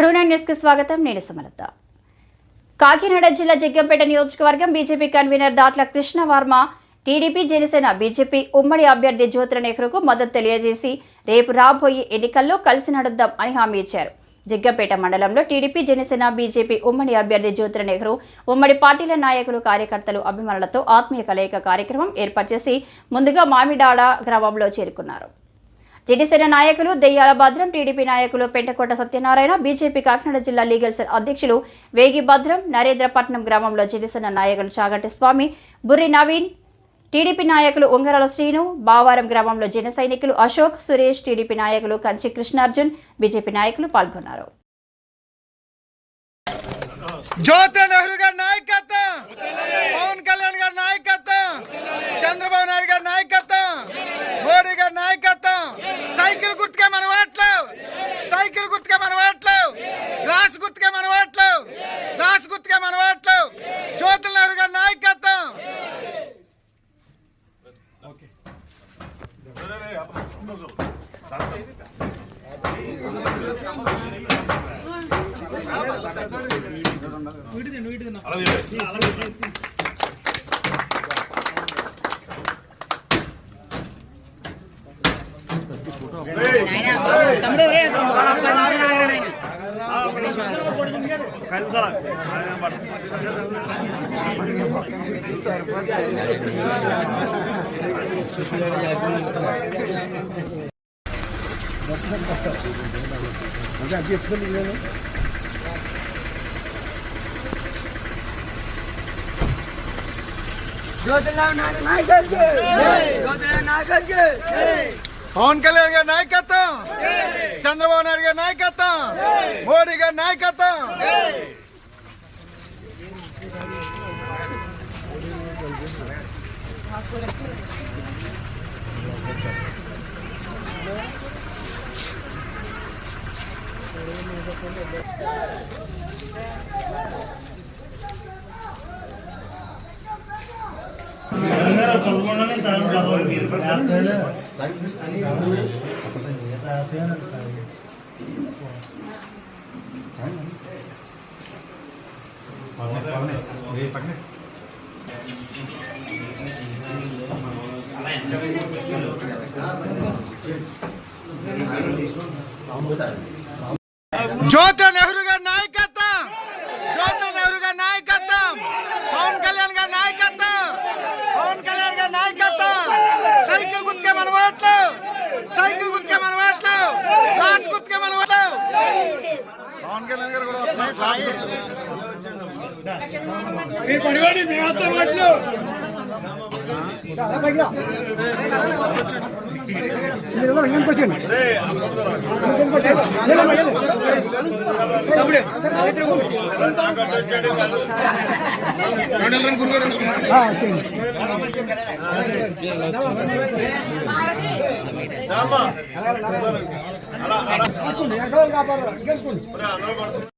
ట్రూ9 news కి స్వాగతం. నేను సమలత. కాకినాడ జిల్లా జగ్గంపేట నియోజకవర్గం BJP convener Datla Krishnavarma TDP Janasena BJP ఉమ్మడి అభ్యర్థి జ్యోతుల నెహ్రూకు మద్దతు తెలియజేసి రేపు రాబోయే ఎన్నికల్లో కలిసి నడుద్దాం అని హామీ ఇచ్చారు. జగ్గంపేట మండలంలో టీడీపీ జనసేన బీజేపీ ఉమ్మడి అభ్యర్థి జ్యోతుల నెహ్రూ ఉమ్మడి పార్టీల నాయకులు కార్యకర్తలు అభిమానులతో ఆత్మీయ కలయిక కార్యక్రమం ఏర్పాటు చేసి ముందుగా మామిడాడ గ్రామంలో చేరుకున్నారు. జనసేన నాయకులు దెయ్యాల భద్రం, టీడీపీ నాయకులు పెంటకోట సత్యనారాయణ, బీజేపీ కాకినాడ జిల్లా లీగల్ సెల్ అధ్యక్షులు వేగి భద్రం, నరేంద్రపట్నం గ్రామంలో జనసేన నాయకులు చాగంటి స్వామి, బుర్రి నవీన్, టీడీపీ నాయకులు ఉంగరాల శ్రీను, బావారం గ్రామంలో జన సైనికులు అశోక్, సురేష్, టీడీపీ నాయకులు కంచి కృష్ణార్జున్, బీజేపీ నాయకులు పాల్గొన్నారు. జ్యోతుల నెహ్రూ గారి నాయకత్వం, పవన్ కళ్యాణ్ గారి నాయకత్వం, చంద్రబాబు నాయుడు గారి నాయకత్వం, మోడీ గారి నాయకత్వం. సైకిల్ గుర్తుకే మన ఓట్లు, సైకిల్ గుర్తుకే మన ఓట్లు, గ్లాస్ గుర్తుకే మన ఓట్లు, గ్లాస్ గుర్తుకే మన ఓట్లు. జ్యోతుల నెహ్రూ గారి నాయకత్వం. పవన్ కళ్యాణ్ గారి నాయకత్వం, చంద్రబాబు నాయుడు గారి నాయకత్వం, మోడీ గారి నాయకత్వం. జ్యోతుల నెహ్రూ గారి నాయకత్వం, జ్యోతుల నెహ్రూ గారి నాయకత్వం, పవన్ కళ్యాణ్ గారి నాయకత్వం, పవన్ కళ్యాణ్ గారి నాయకత్వం. సైకిల్ గుర్తుకే మన ఓట్లు, సైకిల్ గుర్తుకే మన ఓట్లు, గ్లాస్ గుర్తుకే మన ఓట్లు. పవన్ కళ్యాణ్ గారు కూడా గురుగారు